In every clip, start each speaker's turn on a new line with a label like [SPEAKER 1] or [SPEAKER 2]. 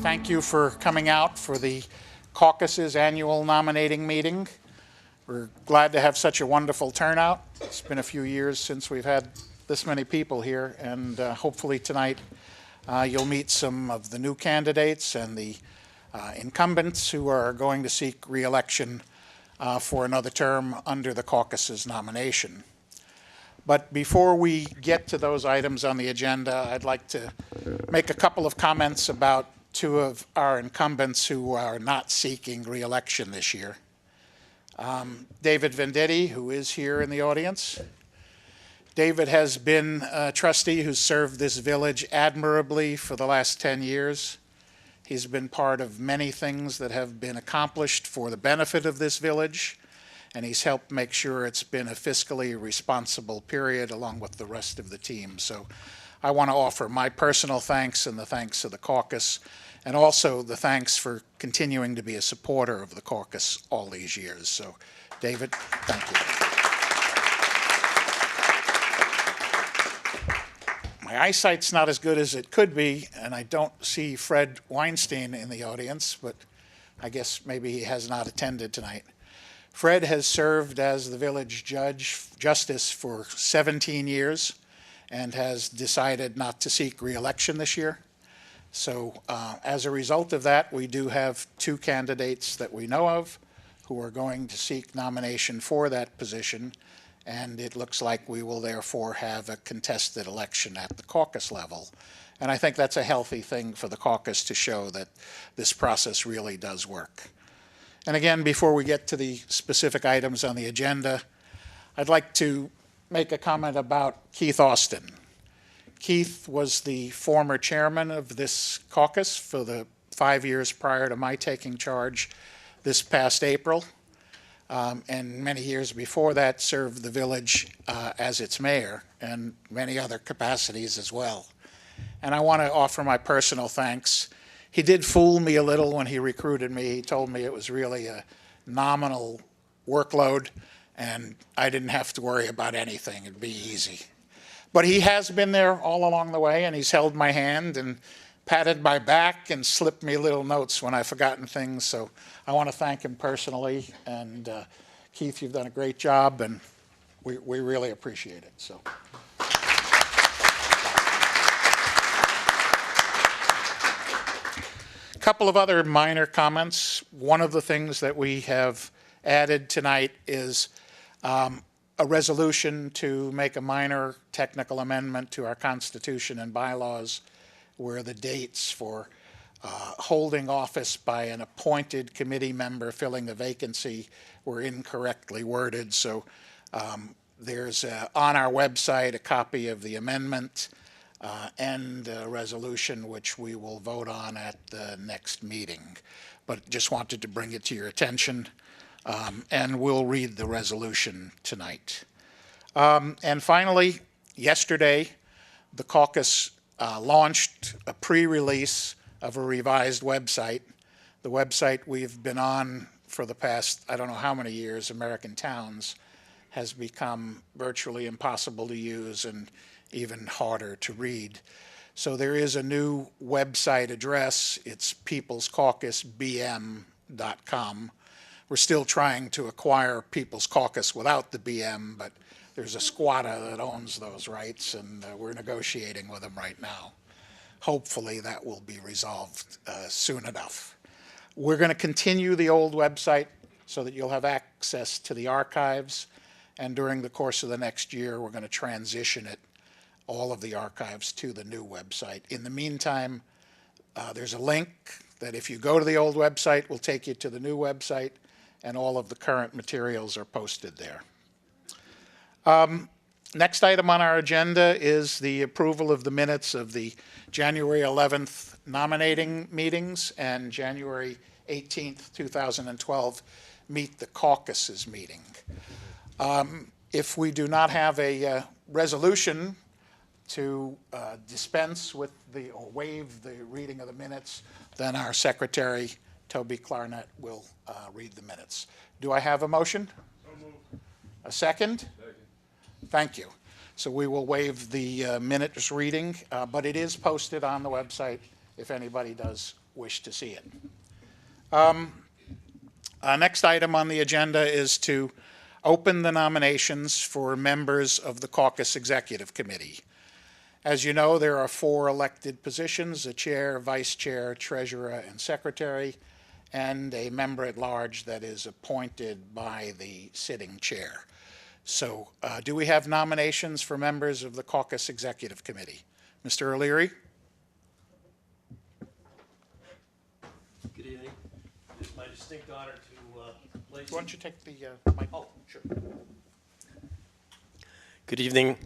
[SPEAKER 1] thank you for coming out for the Caucus's annual nominating meeting. We're glad to have such a wonderful turnout. It's been a few years since we've had this many people here, and hopefully tonight you'll meet some of the new candidates and the incumbents who are going to seek re-election for another term under the Caucus's nomination. But before we get to those items on the agenda, I'd like to make a couple of comments about two of our incumbents who are not seeking re-election this year. David Venditti, who is here in the audience. David has been a trustee who's served this village admirably for the last 10 years. He's been part of many things that have been accomplished for the benefit of this village, and he's helped make sure it's been a fiscally responsible period along with the rest of the team. So I want to offer my personal thanks and the thanks of the caucus, and also the thanks for continuing to be a supporter of the caucus all these years. So David, thank you. My eyesight's not as good as it could be, and I don't see Fred Weinstein in the audience, but I guess maybe he has not attended tonight. Fred has served as the village justice for 17 years and has decided not to seek re-election this year. So as a result of that, we do have two candidates that we know of who are going to seek nomination for that position, and it looks like we will therefore have a contested election at the caucus level. And I think that's a healthy thing for the caucus to show that this process really does work. And again, before we get to the specific items on the agenda, I'd like to make a comment about Keith Austin. Keith was the former chairman of this caucus for the 5 years prior to my taking charge this past April, and many years before that served the village as its mayor and many other capacities as well. And I want to offer my personal thanks. He did fool me a little when he recruited me. He told me it was really a nominal workload and I didn't have to worry about anything. It'd be easy. But he has been there all along the way, and he's held my hand and patted my back and slipped me little notes when I've forgotten things. So I want to thank him personally. And Keith, you've done a great job, and we really appreciate it. So. A couple of other minor comments. One of the things that we have added tonight is a resolution to make a minor technical amendment to our Constitution and bylaws where the dates for holding office by an appointed committee member filling a vacancy were incorrectly worded. So there's on our website a copy of the amendment and a resolution which we will vote on at the next meeting. But just wanted to bring it to your attention. And we'll read the resolution tonight. And finally, yesterday, the caucus launched a pre-release of a revised website. The website we've been on for the past, I don't know how many years, American Towns, has become virtually impossible to use and even harder to read. So there is a new website address. It's peoplescaucusbm.com. We're still trying to acquire People's Caucus without the BM, but there's a squatter that owns those rights, and we're negotiating with them right now. Hopefully that will be resolved soon enough. We're going to continue the old website so that you'll have access to the archives, and during the course of the next year, we're going to transition it, all of the archives, to the new website. In the meantime, there's a link that if you go to the old website will take you to the new website, and all of the current materials are posted there. Next item on our agenda is the approval of the minutes of the January 11th nominating meetings and January 18th, 2012 Meet the Caucuses meeting. If we do not have a resolution to dispense with or waive the reading of the minutes, then our secretary, Toby Clarnett, will read the minutes. Do I have a motion? So moved. A second? Second. Thank you. So we will waive the minutes reading, but it is posted on the website if anybody does wish to see it. Next item on the agenda is to open the nominations for members of the Caucus Executive Committee. As you know, there are 4 elected positions: a chair, vice chair, treasurer, and secretary, and a member at large that is appointed by the sitting chair. So do we have nominations for members of the Caucus Executive Committee? Mr. O'Leary?
[SPEAKER 2] Good evening. It's my distinct honor to place...
[SPEAKER 1] Why don't you take the mic?
[SPEAKER 2] Oh, sure. Good evening.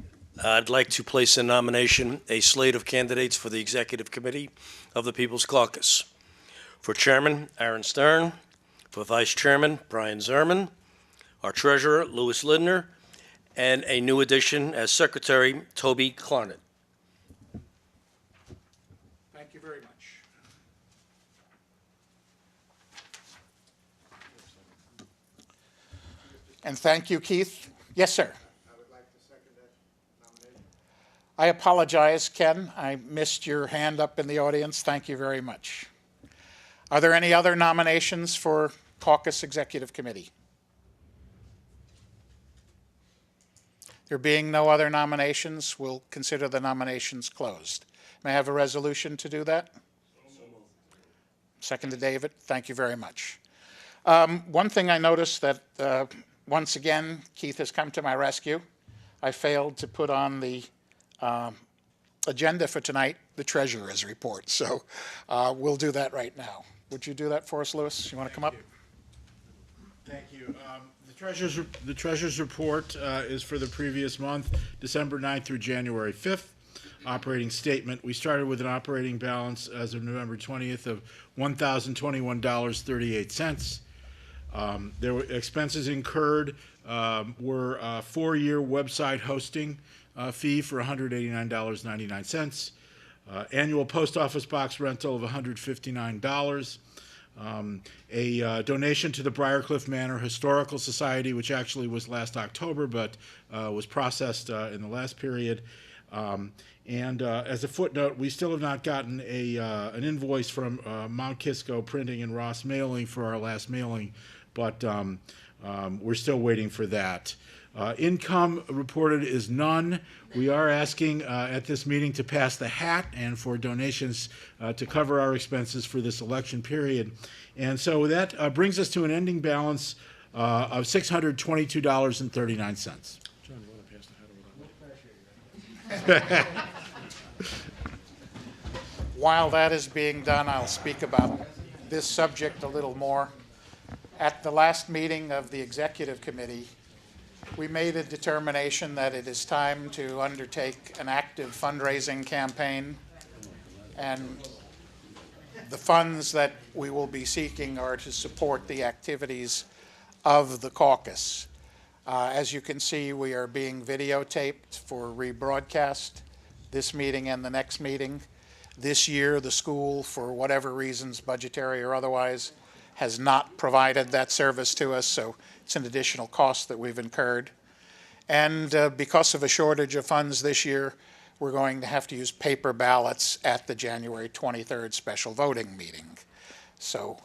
[SPEAKER 2] I'd like to place in nomination a slate of candidates for the Executive Committee of the People's Caucus. For Chairman, Aaron Stern. For Vice Chairman, Brian Zerman. Our Treasurer, Louis Lindner. And a new addition as Secretary, Toby Clarnett.
[SPEAKER 1] Thank you very much. And thank you, Keith. Yes, sir.
[SPEAKER 3] I would like to second that nomination.
[SPEAKER 1] I apologize, Ken. I missed your hand up in the audience. Thank you very much. Are there any other nominations for Caucus Executive Committee? There being no other nominations, we'll consider the nominations closed. May I have a resolution to do that? Second to David. Thank you very much. One thing I noticed that once again, Keith has come to my rescue. I failed to put on the agenda for tonight the treasurer's report, so we'll do that right now. Would you do that for us, Louis? You want to come up?
[SPEAKER 3] Thank you. The treasurer's report is for the previous month, December 9th through January 5th. Operating statement. We started with an operating balance as of November 20th of $1,021.38. There were expenses incurred were a 4-year website hosting fee for $189.99. Annual post office box rental of $159. A donation to the Briarcliff Manor Historical Society, which actually was last October, but was processed in the last period. And as a footnote, we still have not gotten an invoice from Mount Kisco Printing and Ross Mailing for our last mailing, but we're still waiting for that. Income reported is none. We are asking at this meeting to pass the hat and for donations to cover our expenses for this election period. And so that brings us to an ending balance of $622.39. John, you want to pass the hat over?
[SPEAKER 1] While that is being done, I'll speak about this subject a little more. At the last meeting of the Executive Committee, we made a determination that it is time to undertake an active fundraising campaign, and the funds that we will be seeking are to support the activities of the caucus. As you can see, we are being videotaped for rebroadcast, this meeting and the next meeting. This year, the school, for whatever reasons, budgetary or otherwise, has not provided that service to us, so it's an additional cost that we've incurred. And because of a shortage of funds this year, we're going to have to use paper ballots at the January 23rd special voting meeting. So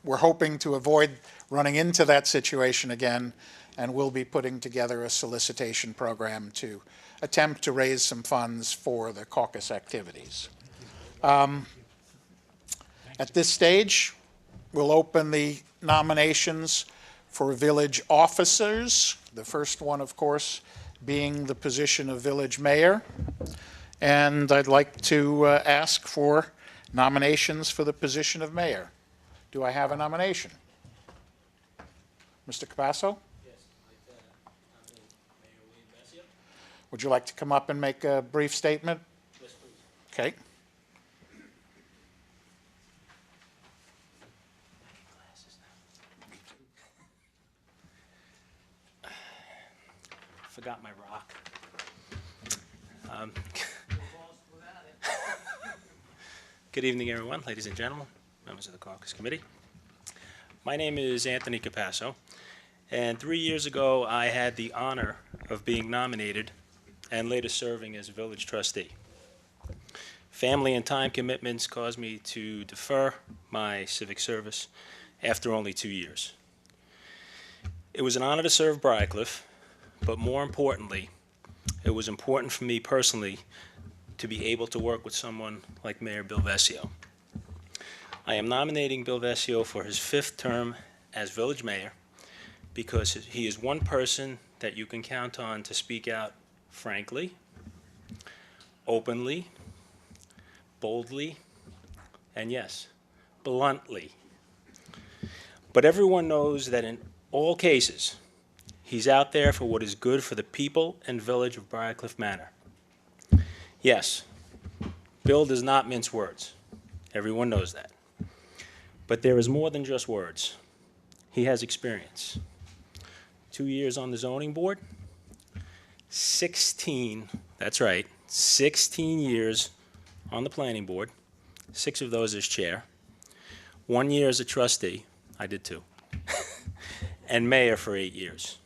[SPEAKER 1] we're hoping to avoid running into that situation again, and we'll be putting together a solicitation program to attempt to raise some funds for the caucus activities. At this stage, we'll open the nominations for village officers. The first one, of course, being the position of village mayor. And I'd like to ask for nominations for the position of mayor. Do I have a nomination? Mr. Capasso?
[SPEAKER 2] Yes, I'd like to nominate Mayor William Bessia.
[SPEAKER 1] Would you like to come up and make a brief statement?
[SPEAKER 2] Yes, please.
[SPEAKER 1] Okay.
[SPEAKER 4] Forgot my rock. Good evening, everyone, ladies and gentlemen, members of the Caucus Committee. My name is Anthony Capasso, and 3 years ago I had the honor of being nominated and later serving as village trustee. family and time commitments caused me to defer my civic service after only 2 years. It was an honor to serve Briarcliff, but more importantly, it was important for me personally to be able to work with someone like Mayor Bill Vescio. I am nominating Bill Vescio for his 5th term as village mayor because he is one person that you can count on to speak out frankly, openly, boldly, and yes, bluntly. But everyone knows that in all cases, he's out there for what is good for the people and village of Briarcliff Manor. Yes, Bill does not mince words. Everyone knows that. But there is more than just words. He has experience. 2 years on the zoning board, 16, that's right, 16 years on the planning board, 6 of those as chair, 1 year as a trustee, I did 2, and mayor for 8 years.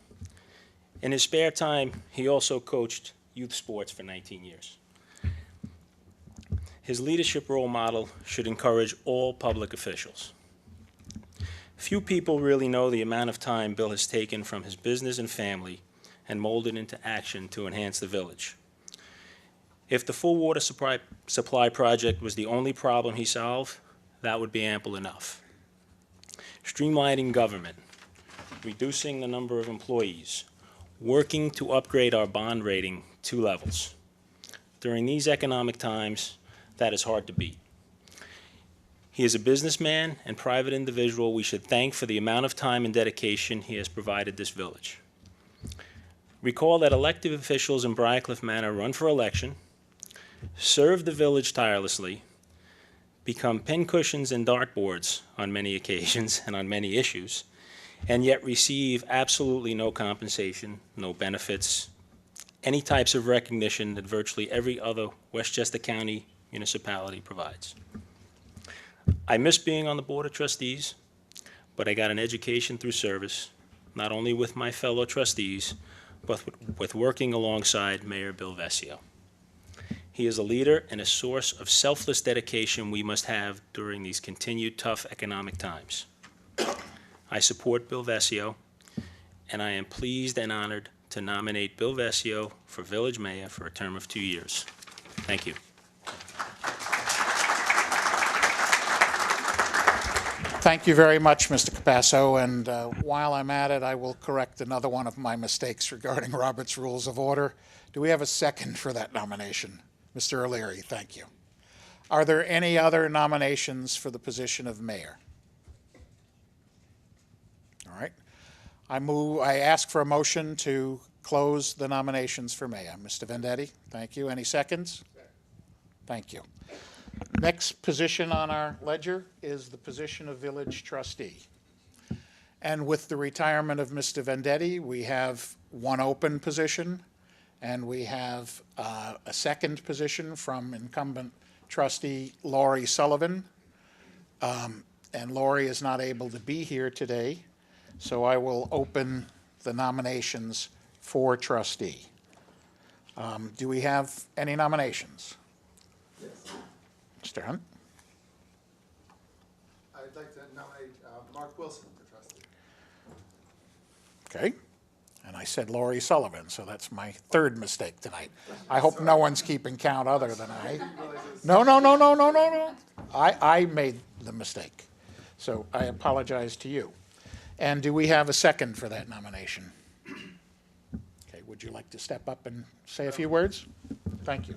[SPEAKER 4] In his spare time, he also coached youth sports for 19 years. His leadership role model should encourage all public officials. Few people really know the amount of time Bill has taken from his business and family and molded into action to enhance the village. If the full water supply project was the only problem he solved, that would be ample enough. Streamlining government, reducing the number of employees, working to upgrade our bond rating 2 levels. During these economic times, that is hard to beat. He is a businessman and private individual we should thank for the amount of time and dedication he has provided this village. Recall that elected officials in Briarcliff Manor run for election, serve the village tirelessly, become pincushions and dartboards on many occasions and on many issues, and yet receive absolutely no compensation, no benefits, any types of recognition that virtually every other Westchester County municipality provides. I miss being on the Board of Trustees, but I got an education through service, not only with my fellow trustees, but with working alongside Mayor Bill Vescio. He is a leader and a source of selfless dedication we must have during these continued tough economic times. I support Bill Vescio, and I am pleased and honored to nominate Bill Vescio for village mayor for a term of 2 years. Thank you.
[SPEAKER 1] Thank you very much, Mr. Capasso, and while I'm at it, I will correct another one of my mistakes regarding Robert's Rules of Order. Do we have a second for that nomination? Mr. O'Leary, thank you. Are there any other nominations for the position of mayor? All right. I ask for a motion to close the nominations for mayor. Mr. Vendetti, thank you. Any seconds? Thank you. Next position on our ledger is the position of village trustee. And with the retirement of Mr. Vendetti, we have one open position, and we have a second position from incumbent trustee Laurie Sullivan. And Laurie is not able to be here today, so I will open the nominations for trustee. Do we have any nominations?
[SPEAKER 5] Yes.
[SPEAKER 1] Mr. Hunt?
[SPEAKER 5] I'd like to nominate Mark Wilson for trustee.
[SPEAKER 1] Okay. And I said Laurie Sullivan, so that's my third mistake tonight. I hope no one's keeping count other than I. No. I made the mistake. So I apologize to you. And do we have a second for that nomination? Okay, would you like to step up and say a few words? Thank you.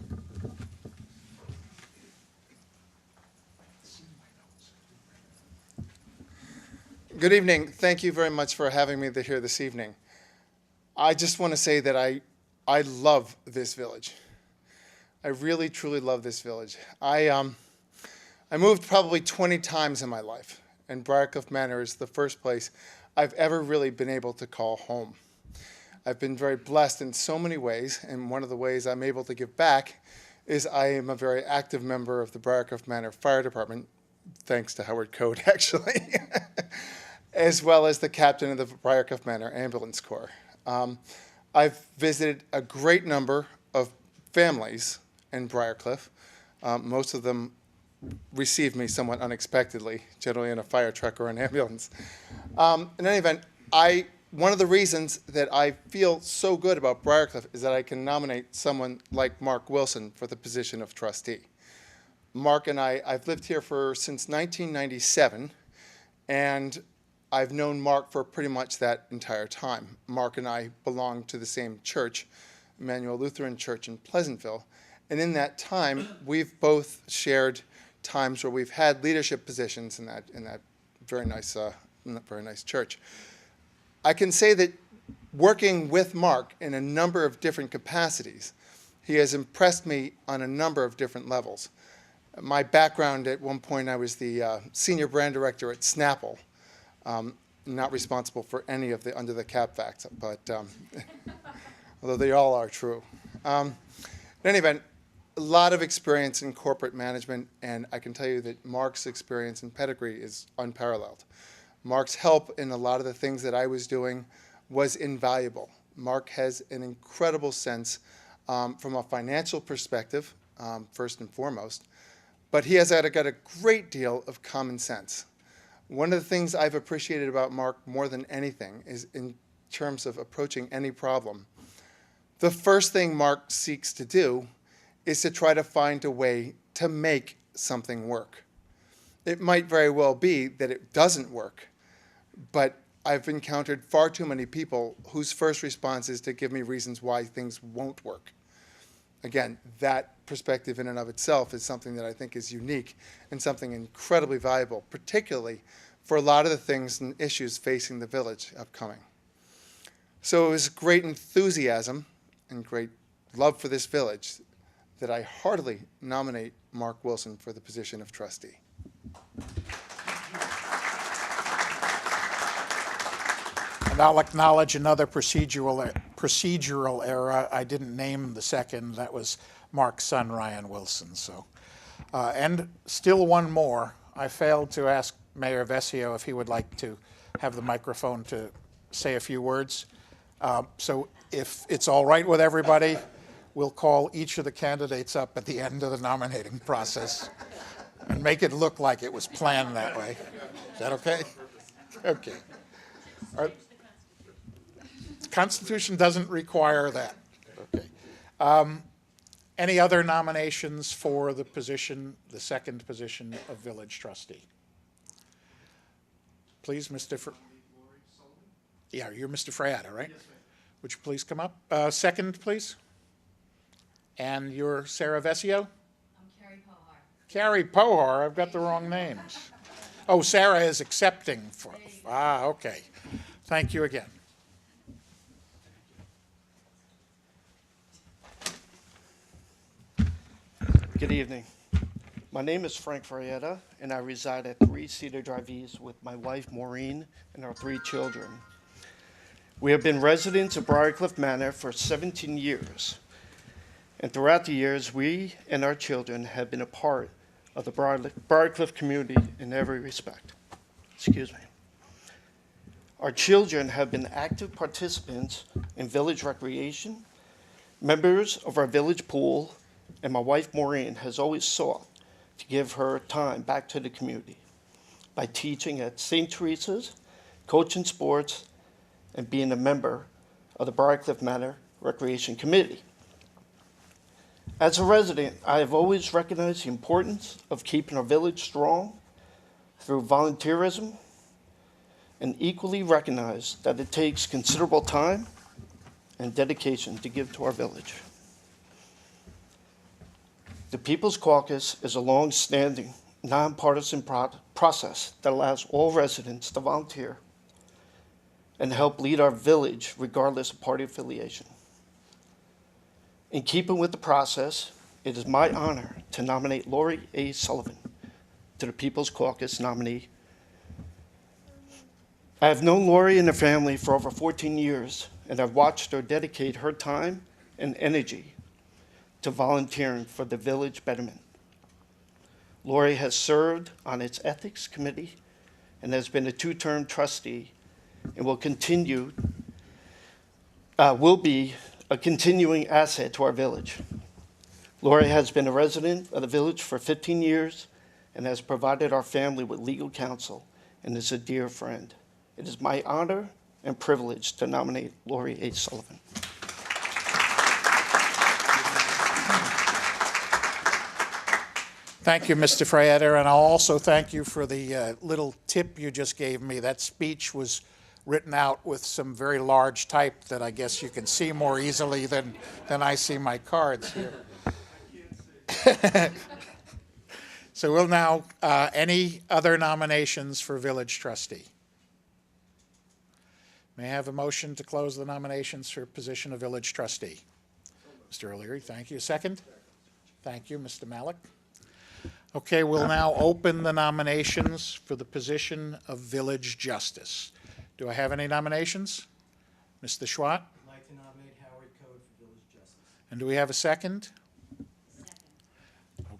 [SPEAKER 5] Good evening. Thank you very much for having me here this evening. I just want to say that I love this village. I really, truly love this village. I moved probably 20 times in my life, and Briarcliff Manor is the first place I've ever really been able to call home. I've been very blessed in so many ways, and one of the ways I'm able to give back is I am a very active member of the Briarcliff Manor Fire Department, thanks to Howard Code, actually, as well as the captain of the Briarcliff Manor Ambulance Corps. I've visited a great number of families in Briarcliff. Most of them received me somewhat unexpectedly, generally in a fire truck or an ambulance. In any event, one of the reasons that I feel so good about Briarcliff is that I can nominate someone like Mark Wilson for the position of trustee. Mark and I've lived here since 1997, and I've known Mark for pretty much that entire time. Mark and I belong to the same church, Emmanuel Lutheran Church in Pleasantville, and in that time, we've both shared times where we've had leadership positions in that very nice church. I can say that working with Mark in a number of different capacities, he has impressed me on a number of different levels. My background, at one point, I was the senior brand director at Snapple, not responsible for any of the under the cap facts, but although they all are true. In any event, a lot of experience in corporate management, and I can tell you that Mark's experience and pedigree is unparalleled. Mark's help in a lot of the things that I was doing was invaluable. Mark has an incredible sense from a financial perspective, first and foremost, but he has got a great deal of common sense. One of the things I've appreciated about Mark more than anything is in terms of approaching any problem. The first thing Mark seeks to do is to try to find a way to make something work. It might very well be that it doesn't work, but I've encountered far too many people whose first response is to give me reasons why things won't work. Again, that perspective in and of itself is something that I think is unique and something incredibly valuable, particularly for a lot of the things and issues facing the village upcoming. So it was great enthusiasm and great love for this village that I heartily nominate Mark Wilson for the position of trustee.
[SPEAKER 1] And I'll acknowledge another procedural error. I didn't name the second. That was Mark's son, Ryan Wilson. So, and still one more. I failed to ask Mayor Vesio if he would like to have the microphone to say a few words. So if it's all right with everybody, we'll call each of the candidates up at the end of the nominating process and make it look like it was planned that way. Is that okay? Okay. The Constitution doesn't require that. Okay. Any other nominations for the position, the second position of village trustee? Please, Mr. Yeah, you're Mr. Friata, right? Yes, ma'am. Would you please come up? Second, please. And you're Sarah Vesio?
[SPEAKER 6] I'm Carrie Pohar.
[SPEAKER 1] Carrie Pohar, I've got the wrong names. Oh, Sarah is accepting for, okay. Thank you again.
[SPEAKER 7] Good evening. My name is Frank Frietta, and I reside at 3 Cedar Drive East with my wife Maureen and our 3 children. We have been residents of Briarcliff Manor for 17 years, and throughout the years, we and our children have been a part of the Briarcliff community in every respect. Excuse me. Our children have been active participants in village recreation, members of our village pool, and my wife Maureen has always sought to give her time back to the community by teaching at St. Teresa's, coaching sports, and being a member of the Briarcliff Manor Recreation Committee. As a resident, I have always recognized the importance of keeping our village strong through volunteerism, and equally recognize that it takes considerable time and dedication to give to our village. The People's Caucus is a long-standing, nonpartisan process that allows all residents to volunteer and help lead our village regardless of party affiliation. In keeping with the process, it is my honor to nominate Lori A. Sullivan to the People's Caucus nominee. I have known Lori and her family for over 14 years, and I've watched her dedicate her time and energy to volunteering for the village betterment. Lori has served on its ethics committee and has been a 2-term trustee and will be a continuing asset to our village. Lori has been a resident of the village for 15 years and has provided our family with legal counsel and is a dear friend. It is my honor and privilege to nominate Lori H. Sullivan.
[SPEAKER 1] Thank you, Mr. Frietta, and I'll also thank you for the little tip you just gave me. That speech was written out with some very large type that I guess you can see more easily than I see my cards here. So we'll now, any other nominations for village trustee? May I have a motion to close the nominations for position of village trustee? Mr. O'Leary, thank you. Second? Thank you, Mr. Malik. Okay, we'll now open the nominations for the position of village justice. Do I have any nominations? Mr. Schwat?
[SPEAKER 6] I'd like to nominate Howard Code for village justice.
[SPEAKER 1] And do we have a second?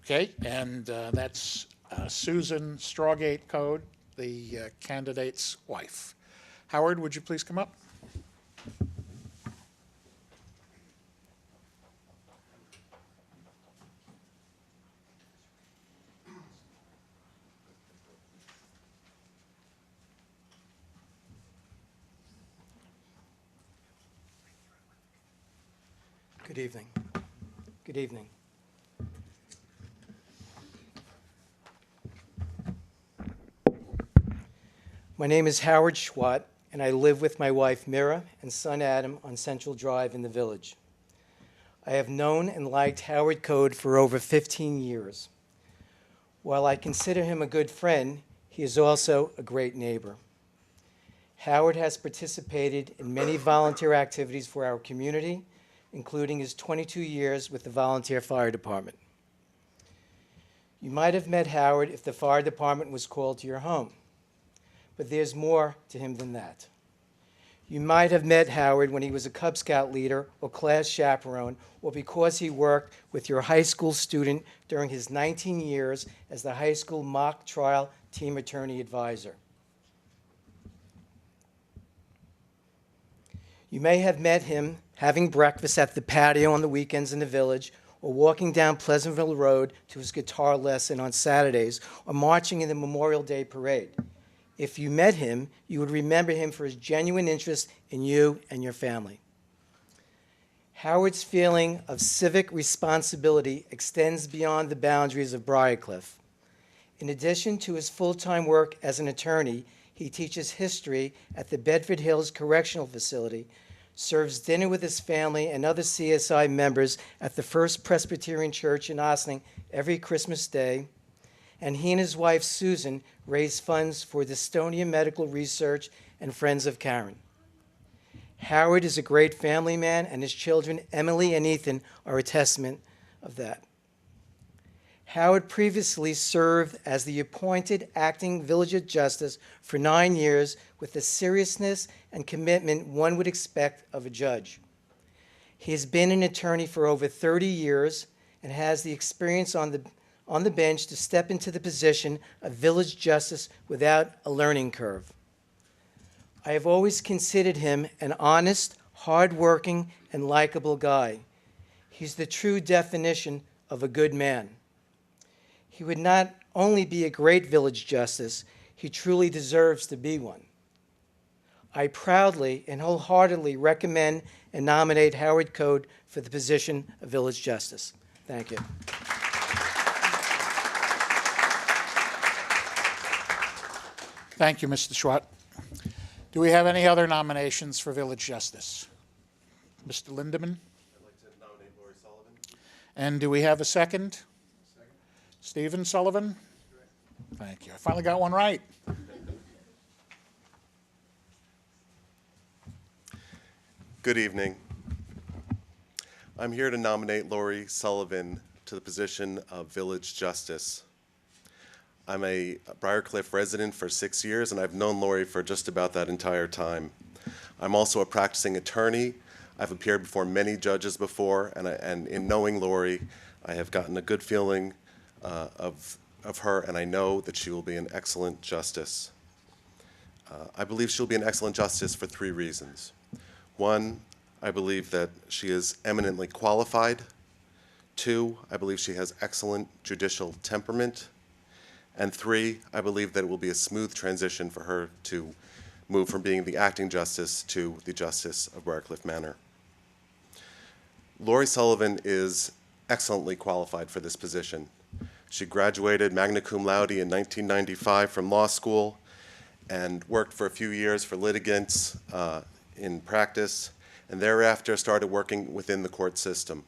[SPEAKER 1] Okay, and that's Susan Strawgate Code, the candidate's wife. Howard, would you please come up?
[SPEAKER 6] Good evening. Good evening. My name is Howard Schwat, and I live with my wife Mira and son Adam on Central Drive in the village. I have known and liked Howard Code for over 15 years. While I consider him a good friend, he is also a great neighbor. Howard has participated in many volunteer activities for our community, including his 22 years with the volunteer fire department. You might have met Howard if the fire department was called to your home, but there's more to him than that. You might have met Howard when he was a Cub Scout leader or class chaperone, or because he worked with your high school student during his 19 years as the high school mock trial team attorney advisor. You may have met him having breakfast at the patio on the weekends in the village, or walking down Pleasantville Road to his guitar lesson on Saturdays, or marching in the Memorial Day parade. If you met him, you would remember him for his genuine interest in you and your family. Howard's feeling of civic responsibility extends beyond the boundaries of Briarcliff. In addition to his full-time work as an attorney, he teaches history at the Bedford Hills Correctional Facility, serves dinner with his family and other CSI members at the First Presbyterian Church in Ossining every Christmas Day, and he and his wife Susan raise funds for Dystonia Medical Research and Friends of Karen. Howard is a great family man, and his children, Emily and Ethan, are a testament of that. Howard previously served as the appointed acting village justice for 9 years with the seriousness and commitment one would expect of a judge. He has been an attorney for over 30 years and has the experience on the bench to step into the position of village justice without a learning curve. I have always considered him an honest, hardworking, and likable guy. He's the true definition of a good man. He would not only be a great village justice, he truly deserves to be one. I proudly and wholeheartedly recommend and nominate Howard Code for the position of village justice. Thank you.
[SPEAKER 1] Thank you, Mr. Schwat. Do we have any other nominations for village justice? Mr. Lindeman?
[SPEAKER 8] I'd like to nominate Lori Sullivan.
[SPEAKER 1] And do we have a second? Stephen Sullivan? Thank you. I finally got one right.
[SPEAKER 8] Good evening. I'm here to nominate Lori Sullivan to the position of village justice. I'm a Briarcliff resident for 6 years, and I've known Lori for just about that entire time. I'm also a practicing attorney. I've appeared before many judges before, and in knowing Lori, I have gotten a good feeling of her, and I know that she will be an excellent justice. I believe she'll be an excellent justice for 3 reasons. 1, I believe that she is eminently qualified. 2, I believe she has excellent judicial temperament. And 3, I believe that it will be a smooth transition for her to move from being the acting justice to the justice of Briarcliff Manor. Lori Sullivan is excellently qualified for this position. She graduated magna cum laude in 1995 from law school and worked for a few years for litigants in practice, and thereafter started working within the court system.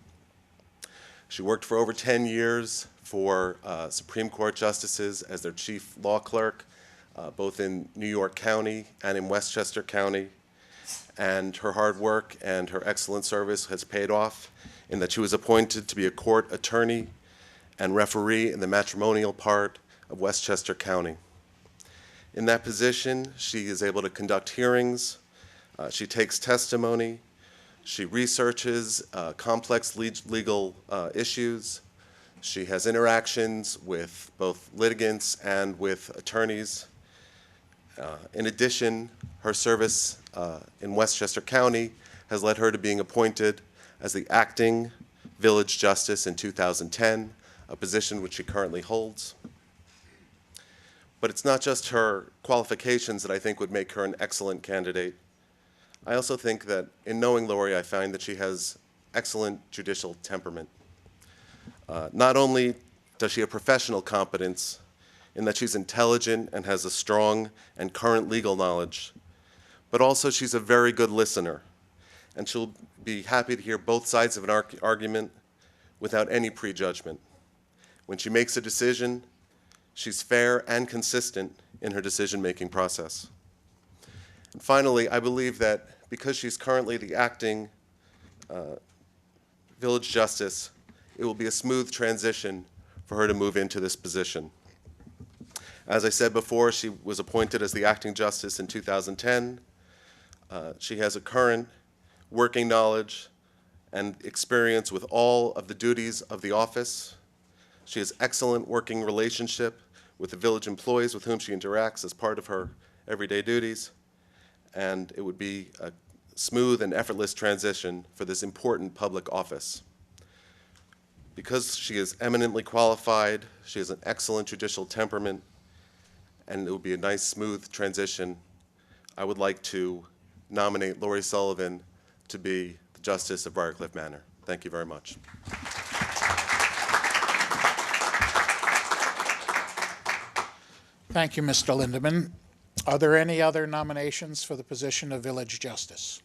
[SPEAKER 8] She worked for over 10 years for Supreme Court justices as their chief law clerk, both in New York County and in Westchester County. And her hard work and her excellent service has paid off in that she was appointed to be a court attorney and referee in the matrimonial part of Westchester County. In that position, she is able to conduct hearings, she takes testimony, she researches complex legal issues, she has interactions with both litigants and with attorneys. In addition, her service in Westchester County has led her to being appointed as the acting village justice in 2010, a position which she currently holds. But it's not just her qualifications that I think would make her an excellent candidate. I also think that in knowing Lori, I find that she has excellent judicial temperament. Not only does she have professional competence in that she's intelligent and has a strong and current legal knowledge, but also she's a very good listener, and she'll be happy to hear both sides of an argument without any prejudgment. When she makes a decision, she's fair and consistent in her decision-making process. And finally, I believe that because she's currently the acting village justice, it will be a smooth transition for her to move into this position. As I said before, she was appointed as the acting justice in 2010. She has a current working knowledge and experience with all of the duties of the office. She has excellent working relationship with the village employees with whom she interacts as part of her everyday duties, and it would be a smooth and effortless transition for this important public office. Because she is eminently qualified, she has an excellent judicial temperament, and it will be a nice, smooth transition, I would like to nominate Lori Sullivan to be the Justice of Briarcliff Manor. Thank you very much.
[SPEAKER 1] Thank you, Mr. Lindeman. Are there any other nominations for the position of village justice?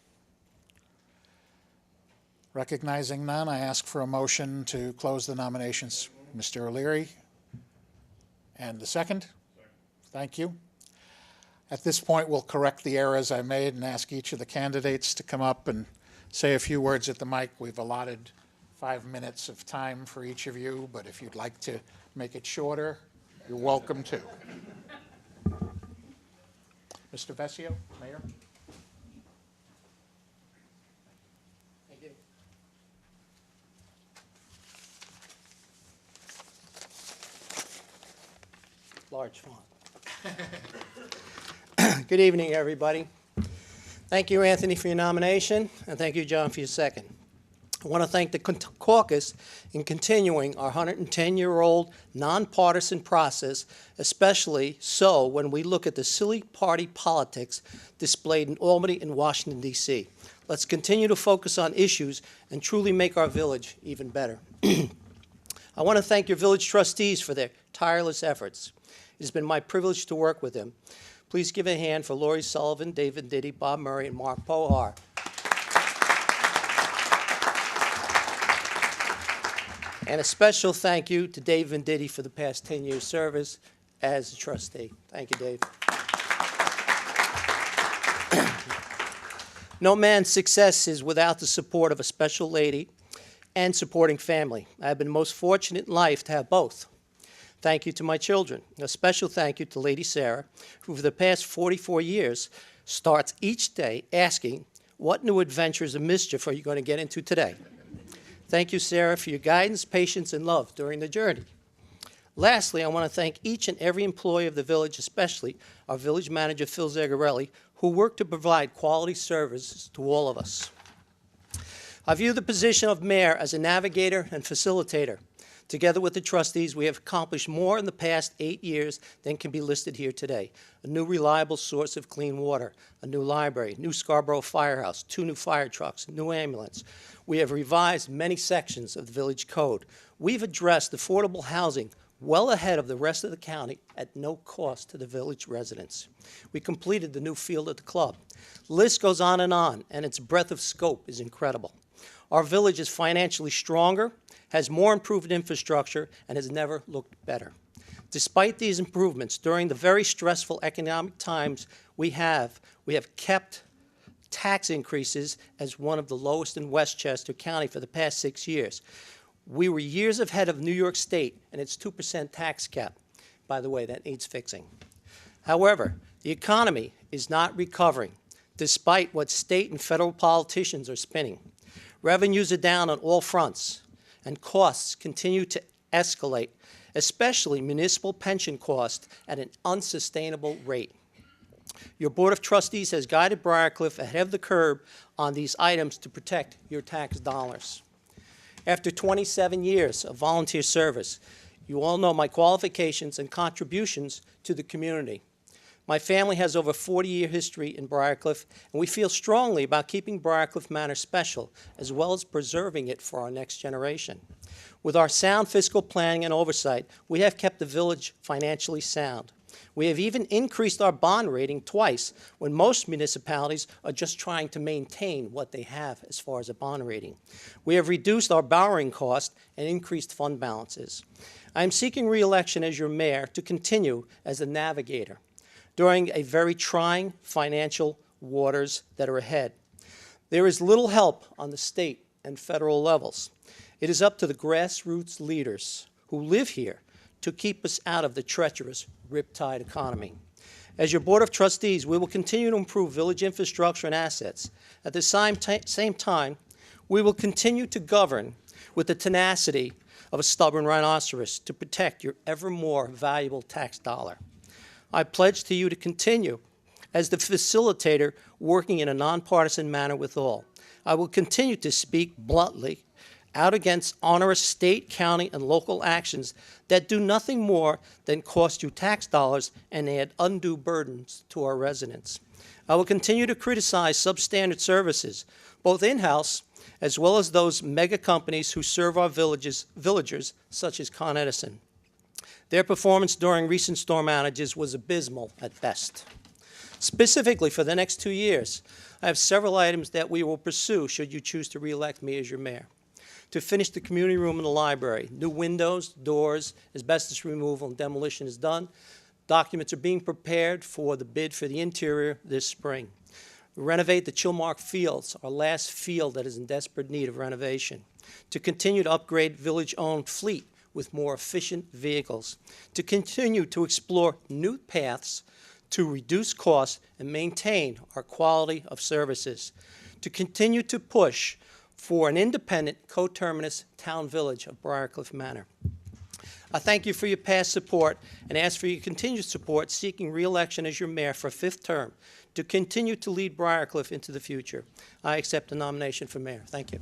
[SPEAKER 1] Recognizing none, I ask for a motion to close the nominations. Mr. O'Leary. And the second? Thank you. At this point, we'll correct the errors I made and ask each of the candidates to come up and say a few words at the mic. We've allotted 5 minutes of time for each of you, but if you'd like to make it shorter, you're welcome to. Mr. Vesio, Mayor.
[SPEAKER 6] Thank you. Large font. Good evening, everybody. Thank you, Anthony, for your nomination, and thank you, John, for your second. I want to thank the caucus in continuing our 110-year-old nonpartisan process, especially so when we look at the silly party politics displayed in Albany and Washington, D.C. Let's continue to focus on issues and truly make our village even better. I want to thank your village trustees for their tireless efforts. It has been my privilege to work with them. Please give a hand for Lori Sullivan, David Diddy, Bob Murray, and Mark Pohar. And a special thank you to Dave Venditti for the past 10 years' service as a trustee. Thank you, Dave. No man's success is without the support of a special lady and supporting family. I have been most fortunate in life to have both. Thank you to my children. A special thank you to Lady Sarah, who for the past 44 years starts each day asking, what new adventures of mischief are you going to get into today? Thank you, Sarah, for your guidance, patience, and love during the journey. Lastly, I want to thank each and every employee of the village, especially our village manager, Phil Zagarelli, who worked to provide quality services to all of us.
[SPEAKER 9] I view the position of mayor as a navigator and facilitator. Together with the trustees, we have accomplished more in the past 8 years than can be listed here today. A new reliable source of clean water, a new library, new Scarborough Firehouse, 2 new fire trucks, new ambulance. We have revised many sections of the village code. We've addressed affordable housing well ahead of the rest of the county at no cost to the village residents. We completed the new field at the club. The list goes on, and its breadth of scope is incredible. Our village is financially stronger, has more improved infrastructure, and has never looked better. Despite these improvements, during the very stressful economic times we have kept tax increases as one of the lowest in Westchester County for the past 6 years. We were years ahead of New York State and its 2% tax cap. By the way, that needs fixing. However, the economy is not recovering, despite what state and federal politicians are spinning. Revenues are down on all fronts, and costs continue to escalate, especially municipal pension costs at an unsustainable rate. Your Board of Trustees has guided Briarcliff ahead of the curve on these items to protect your tax dollars. After 27 years of volunteer service, you all know my qualifications and contributions to the community. My family has over 40-year history in Briarcliff, and we feel strongly about keeping Briarcliff Manor special, as well as preserving it for our next generation. With our sound fiscal planning and oversight, we have kept the village financially sound. We have even increased our bond rating twice, when most municipalities are just trying to maintain what they have as far as a bond rating. We have reduced our borrowing cost and increased fund balances. I am seeking re-election as your mayor to continue as a navigator during a very trying financial waters that are ahead. There is little help on the state and federal levels. It is up to the grassroots leaders who live here to keep us out of the treacherous riptide economy. As your Board of Trustees, we will continue to improve village infrastructure and assets. At the same time, we will continue to govern with the tenacity of a stubborn rhinoceros to protect your ever more valuable tax dollar. I pledge to you to continue as the facilitator, working in a nonpartisan manner with all. I will continue to speak bluntly out against onerous state, county, and local actions that do nothing more than cost you tax dollars and add undue burdens to our residents. I will continue to criticize substandard services, both in-house as well as those mega companies who serve our villagers, such as Con Edison. Their performance during recent storm outages was abysmal at best. Specifically, for the next 2 years, I have several items that we will pursue should you choose to re-elect me as your mayor. To finish the community room in the library, new windows, doors, asbestos removal and demolition is done. Documents are being prepared for the bid for the interior this spring. Renovate the Chilmark Fields, our last field that is in desperate need of renovation. To continue to upgrade village-owned fleet with more efficient vehicles, to continue to explore new paths to reduce costs and maintain our quality of services, to continue to push for an independent coterminous town village of Briarcliff Manor. I thank you for your past support and ask for your continued support seeking re-election as your mayor for a 5th term to continue to lead Briarcliff into the future. I accept the nomination for mayor. Thank you.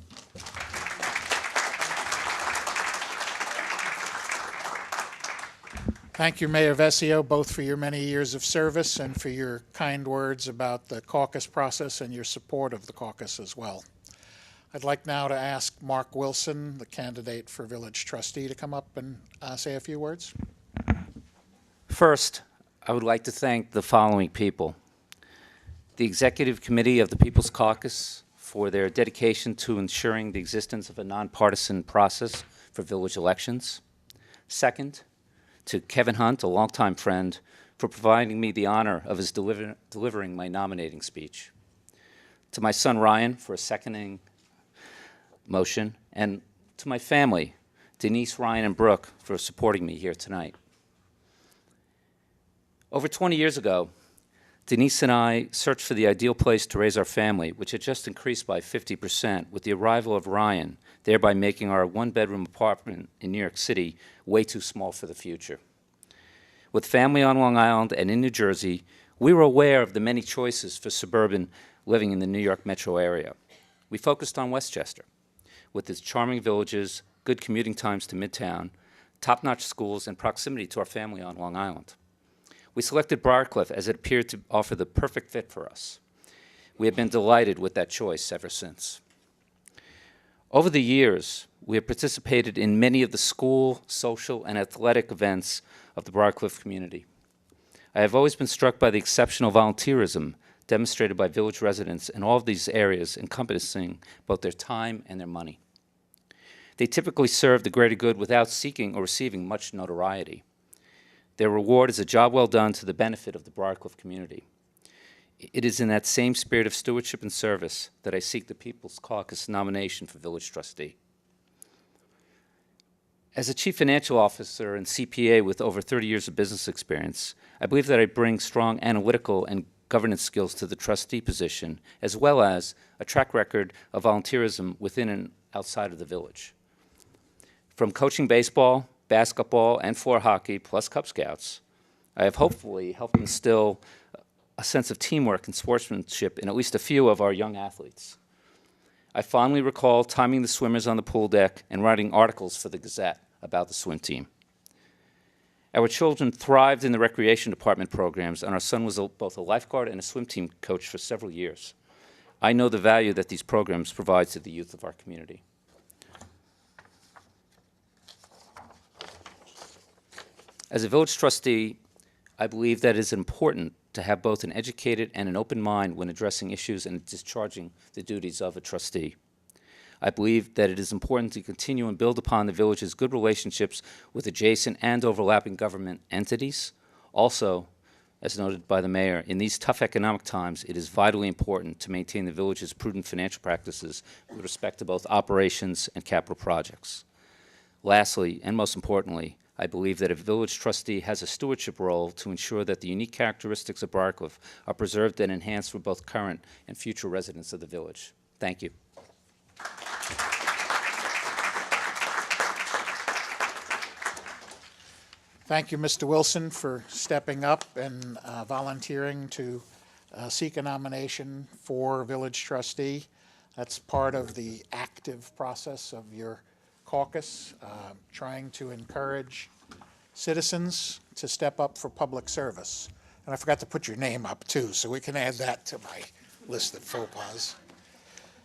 [SPEAKER 1] Thank you, Mayor Vesio, both for your many years of service and for your kind words about the caucus process and your support of the caucus as well. I'd like now to ask Mark Wilson, the candidate for village trustee, to come up and say a few words.
[SPEAKER 10] First, I would like to thank the following people: the Executive Committee of the People's Caucus for their dedication to ensuring the existence of a nonpartisan process for village elections. Second, to Kevin Hunt, a longtime friend, for providing me the honor of his delivering my nominating speech. To my son Ryan for seconding motion, and to my family, Denise, Ryan, and Brooke, for supporting me here tonight. Over 20 years ago, Denise and I searched for the ideal place to raise our family, which had just increased by 50% with the arrival of Ryan, thereby making our one-bedroom apartment in New York City way too small for the future. With family on Long Island and in New Jersey, we were aware of the many choices for suburban living in the New York metro area. We focused on Westchester. with its charming villages, good commuting times to Midtown, top-notch schools, and proximity to our family on Long Island. We selected Briarcliff as it appeared to offer the perfect fit for us. We have been delighted with that choice ever since. Over the years, we have participated in many of the school, social, and athletic events of the Briarcliff community. I have always been struck by the exceptional volunteerism demonstrated by village residents in all of these areas, encompassing both their time and their money. They typically serve the greater good without seeking or receiving much notoriety. Their reward is a job well done to the benefit of the Briarcliff community. It is in that same spirit of stewardship and service that I seek the People's Caucus nomination for village trustee. As a chief financial officer and CPA with over 30 years of business experience, I believe that I bring strong analytical and governance skills to the trustee position, as well as a track record of volunteerism within and outside of the village. From coaching baseball, basketball, and floor hockey, plus Cub Scouts, I have hopefully helped instill a sense of teamwork and sportsmanship in at least a few of our young athletes. I fondly recall timing the swimmers on the pool deck and writing articles for the Gazette about the swim team. Our children thrived in the recreation department programs, and our son was both a lifeguard and a swim team coach for several years. I know the value that these programs provide to the youth of our community. As a village trustee, I believe that it is important to have both an educated and an open mind when addressing issues and discharging the duties of a trustee. I believe that it is important to continue and build upon the village's good relationships with adjacent and overlapping government entities. Also, as noted by the mayor, in these tough economic times, it is vitally important to maintain the village's prudent financial practices with respect to both operations and capital projects. Lastly, and most importantly, I believe that a village trustee has a stewardship role to ensure that the unique characteristics of Briarcliff are preserved and enhanced for both current and future residents of the village. Thank you.
[SPEAKER 1] Thank you, Mr. Wilson, for stepping up and volunteering to seek a nomination for village trustee. That's part of the active process of your caucus, trying to encourage citizens to step up for public service. And I forgot to put your name up, too, so we can add that to my list of faux pas.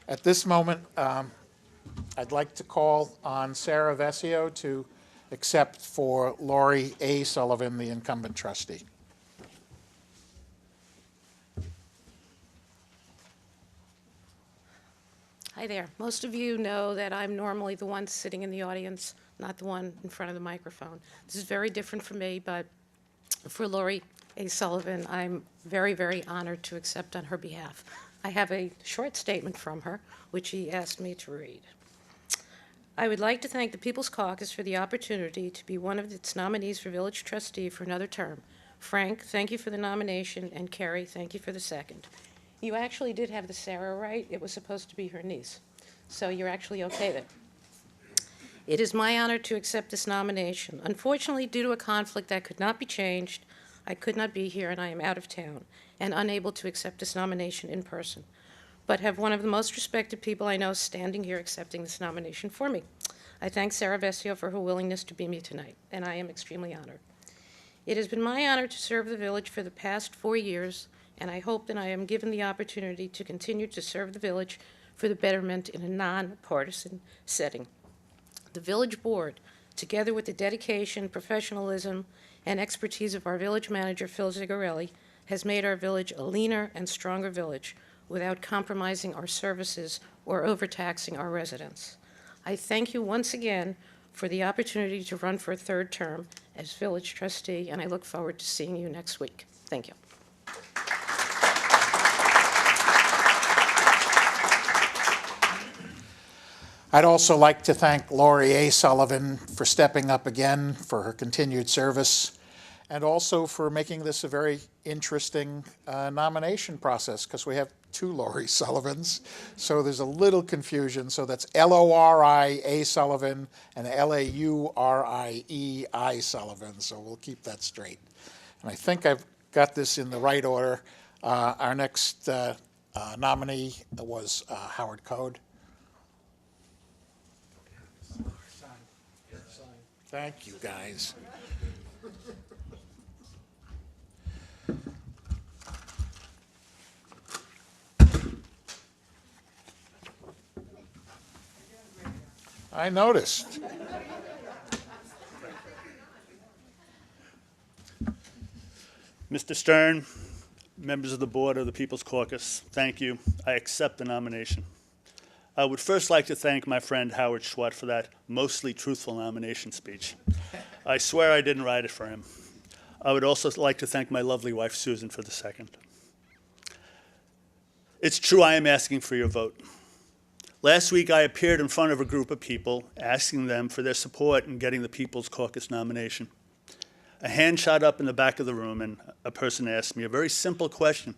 [SPEAKER 1] At this moment, I'd like to call on Sarah Vesio to accept for Laurie A. Sullivan, the incumbent trustee.
[SPEAKER 11] Hi there. Most of you know that I'm normally the one sitting in the audience, not the one in front of the microphone. This is very different for me, but for Laurie A. Sullivan, I'm very, very honored to accept on her behalf. I have a short statement from her, which she asked me to read. I would like to thank the People's Caucus for the opportunity to be one of its nominees for village trustee for another term. Frank, thank you for the nomination, and Carrie, thank you for the second. You actually did have the Sarah right. It was supposed to be her niece. So you're actually okay there. It is my honor to accept this nomination. Unfortunately, due to a conflict that could not be changed, I could not be here and I am out of town and unable to accept this nomination in person, but have one of the most respected people I know standing here accepting this nomination for me. I thank Sarah Vesio for her willingness to be me tonight, and I am extremely honored. It has been my honor to serve the village for the past 4 years, and I hope that I am given the opportunity to continue to serve the village for the betterment in a nonpartisan setting. The village board, together with the dedication, professionalism, and expertise of our village manager, Phil Zigarelli, has made our village a leaner and stronger village without compromising our services or overtaxing our residents. I thank you once again for the opportunity to run for a third term as village trustee, and I look forward to seeing you next week. Thank you.
[SPEAKER 1] I'd also like to thank Laurie A. Sullivan for stepping up again, for her continued service, and also for making this a very interesting nomination process, because we have 2 Laurie Sullivans, so there's a little confusion. So that's L-O-R-I A Sullivan and L-A-U-R-I-E-I Sullivan, so we'll keep that straight. And I think I've got this in the right order. Our next nominee was Howard Code. Thank you, guys. I noticed.
[SPEAKER 12] Mr. Stern, members of the board of the People's Caucus, thank you. I accept the nomination. I would first like to thank my friend Howard Schwett for that mostly truthful nomination speech. I swear I didn't write it for him. I would also like to thank my lovely wife Susan for the second. It's true I am asking for your vote. Last week I appeared in front of a group of people asking them for their support in getting the People's Caucus nomination. A hand shot up in the back of the room and a person asked me a very simple question.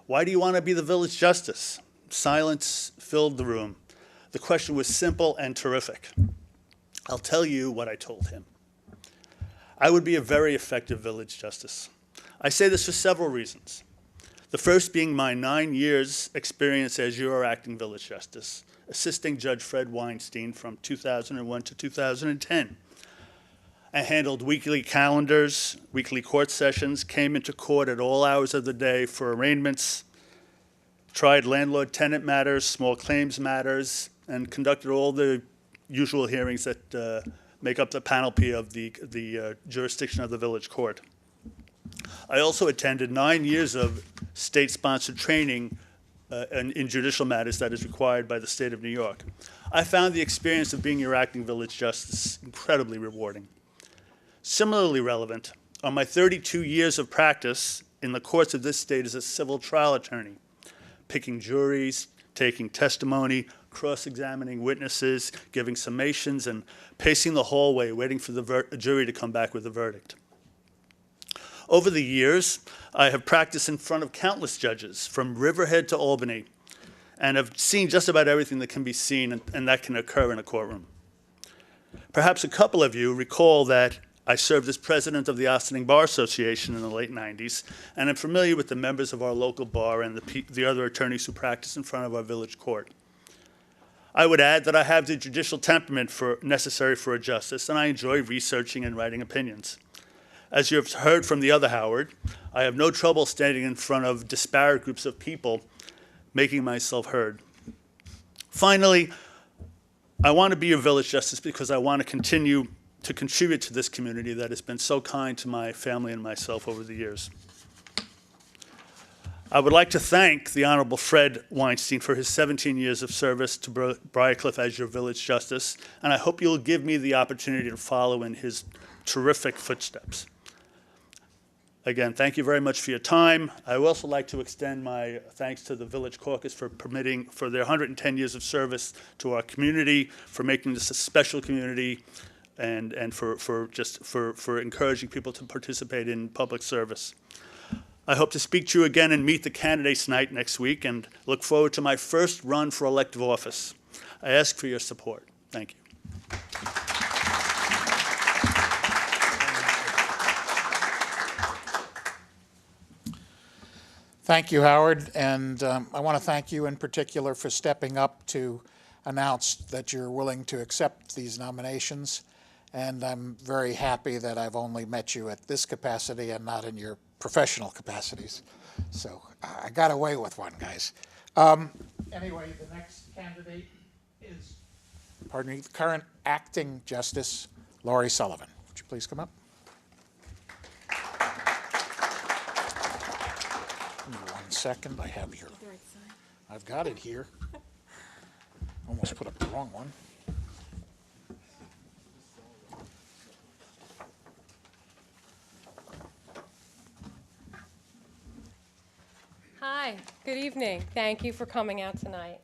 [SPEAKER 12] Why do you want to be the village justice? Silence filled the room. The question was simple and terrific. I'll tell you what I told him. I would be a very effective village justice. I say this for several reasons. The first being my 9 years experience as your acting village justice, assisting Judge Fred Weinstein from 2001 to 2010. I handled weekly calendars, weekly court sessions, came into court at all hours of the day for arraignments, tried landlord-tenant matters, small claims matters, and conducted all the usual hearings that make up the panoply of the jurisdiction of the village court. I also attended 9 years of state-sponsored training in judicial matters that is required by the state of New York. I found the experience of being your acting village justice incredibly rewarding. Similarly relevant are my 32 years of practice in the courts of this state as a civil trial attorney, picking juries, taking testimony, cross-examining witnesses, giving summations, and pacing the hallway, waiting for the jury to come back with a verdict. Over the years, I have practiced in front of countless judges, from Riverhead to Albany, and have seen just about everything that can be seen and that can occur in a courtroom. Perhaps a couple of you recall that I served as president of the Ossining Bar Association in the late 90s, and I'm familiar with the members of our local bar and the other attorneys who practice in front of our village court. I would add that I have the judicial temperament necessary for a justice, and I enjoy researching and writing opinions. As you have heard from the other Howard, I have no trouble standing in front of disparate groups of people, making myself heard. Finally, I want to be your village justice because I want to continue to contribute to this community that has been so kind to my family and myself over the years. I would like to thank the Honorable Fred Weinstein for his 17 years of service to Briarcliff as your village justice, and I hope you'll give me the opportunity to follow in his terrific footsteps. Again, thank you very much for your time. I would also like to extend my thanks to the Village Caucus for their 110 years of service to our community, for making this a special community, and for encouraging people to participate in public service. I hope to speak to you again and meet the candidates night next week, and look forward to my first run for elective office. I ask for your support. Thank you.
[SPEAKER 1] Thank you, Howard, and I want to thank you in particular for stepping up to announce that you're willing to accept these nominations, and I'm very happy that I've only met you at this capacity and not in your professional capacities. So I got away with one, guys. Anyway, the next candidate is, pardon me, the current acting Justice, Laurie Sullivan. Would you please come up? Give me 1 second. I have your, I've got it here. Almost put up the wrong one.
[SPEAKER 13] Hi, good evening. Thank you for coming out tonight.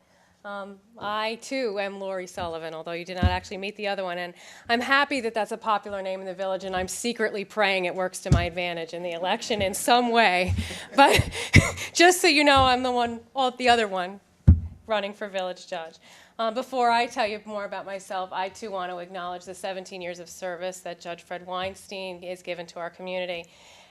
[SPEAKER 13] I, too, am Laurie Sullivan, although you did not actually meet the other one. And I'm happy that that's a popular name in the village, and I'm secretly praying it works to my advantage in the election in some way. But just so you know, I'm the other one running for village judge. Before I tell you more about myself, I, too, want to acknowledge the 17 years of service that Judge Fred Weinstein has given to our community.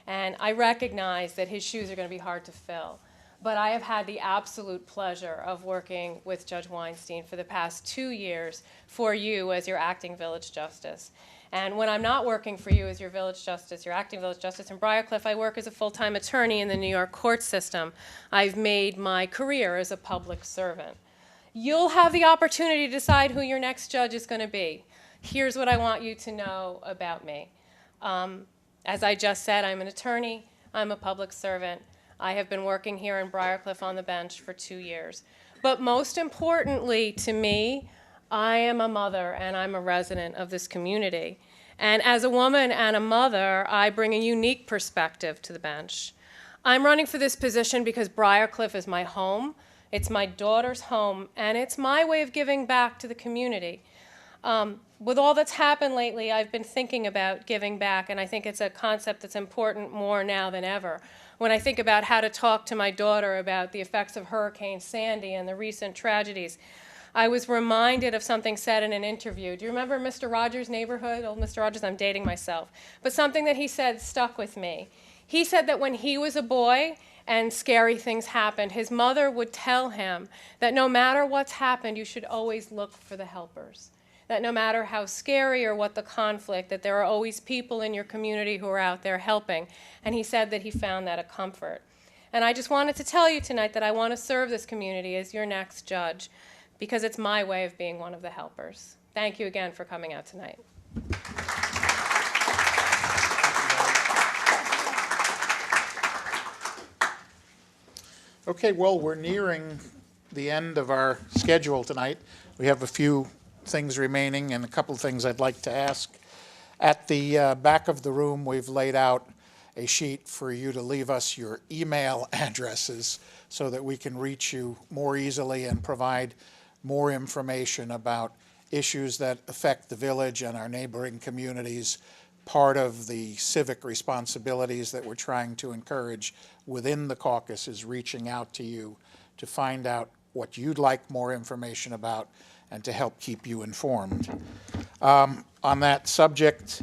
[SPEAKER 13] And I recognize that his shoes are going to be hard to fill. but I have had the absolute pleasure of working with Judge Weinstein for the past 2 years for you as your acting village justice. And when I'm not working for you as your village justice, your acting village justice in Briarcliff, I work as a full-time attorney in the New York court system. I've made my career as a public servant. You'll have the opportunity to decide who your next judge is going to be. Here's what I want you to know about me. As I just said, I'm an attorney. I'm a public servant. I have been working here in Briarcliff on the bench for 2 years. But most importantly to me, I am a mother and I'm a resident of this community. And as a woman and a mother, I bring a unique perspective to the bench. I'm running for this position because Briarcliff is my home, it's my daughter's home, and it's my way of giving back to the community. With all that's happened lately, I've been thinking about giving back, and I think it's a concept that's important more now than ever. When I think about how to talk to my daughter about the effects of Hurricane Sandy and the recent tragedies, I was reminded of something said in an interview. Do you remember Mr. Rogers' Neighborhood? Old Mr. Rogers, I'm dating myself. But something that he said stuck with me. He said that when he was a boy and scary things happened, his mother would tell him that no matter what's happened, you should always look for the helpers. That no matter how scary or what the conflict, that there are always people in your community who are out there helping. And he said that he found that a comfort. And I just wanted to tell you tonight that I want to serve this community as your next judge, because it's my way of being one of the helpers. Thank you again for coming out tonight.
[SPEAKER 1] Okay, well, we're nearing the end of our schedule tonight. We have a few things remaining and a couple of things I'd like to ask. At the back of the room, we've laid out a sheet for you to leave us your email addresses so that we can reach you more easily and provide more information about issues that affect the village and our neighboring communities. Part of the civic responsibilities that we're trying to encourage within the caucus is reaching out to you to find out what you'd like more information about and to help keep you informed. On that subject,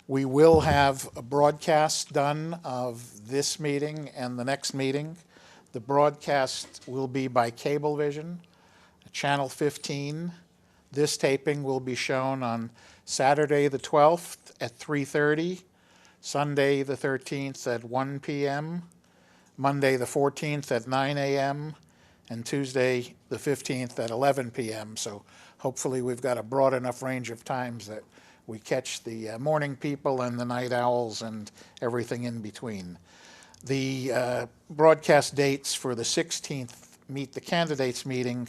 [SPEAKER 1] we will have a broadcast done of this meeting and the next meeting. The broadcast will be by Cablevision, Channel 15. This taping will be shown on Saturday the 12th at 3:30, Sunday the 13th at 1 p.m., Monday the 14th at 9 a.m., and Tuesday the 15th at 11 p.m. So hopefully we've got a broad enough range of times that we catch the morning people and the night owls and everything in between. The broadcast dates for the 16th Meet the Candidates meeting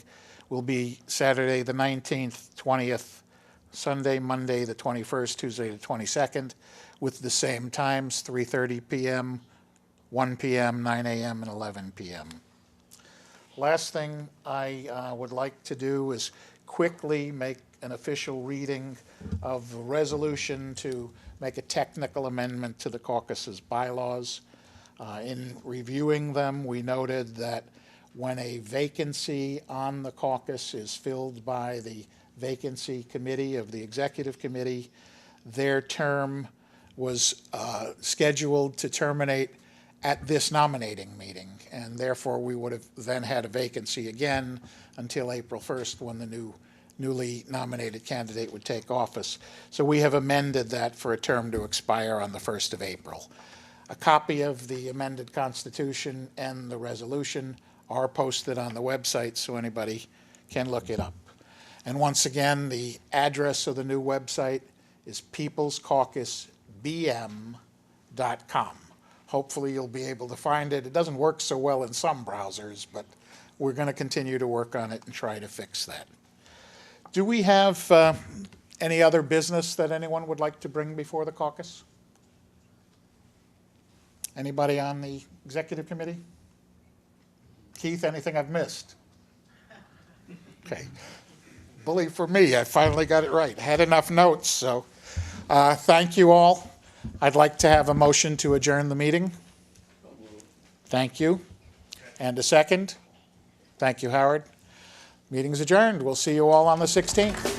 [SPEAKER 1] will be Saturday the 19th, 20th, Sunday, Monday the 21st, Tuesday the 22nd, with the same times, 3:30 p.m., 1 p.m., 9 a.m., and 11 p.m. Last thing I would like to do is quickly make an official reading of the resolution to make a technical amendment to the caucus's bylaws. In reviewing them, we noted that when a vacancy on the caucus is filled by the vacancy committee of the executive committee, their term was scheduled to terminate at this nominating meeting, and therefore we would have then had a vacancy again until April 1st when the newly nominated candidate would take office. So we have amended that for a term to expire on the 1st of April. A copy of the amended Constitution and the resolution are posted on the website so anybody can look it up. And once again, the address of the new website is peoplescaucusbm.com. Hopefully you'll be able to find it. It doesn't work so well in some browsers, but we're going to continue to work on it and try to fix that. Do we have any other business that anyone would like to bring before the caucus? Anybody on the executive committee? Keith, anything I've missed? Okay. Bully for me, I finally got it right. Had enough notes, so thank you all. I'd like to have a motion to adjourn the meeting. Thank you. And a second? Thank you, Howard. Meeting's adjourned. We'll see you all on the 16th.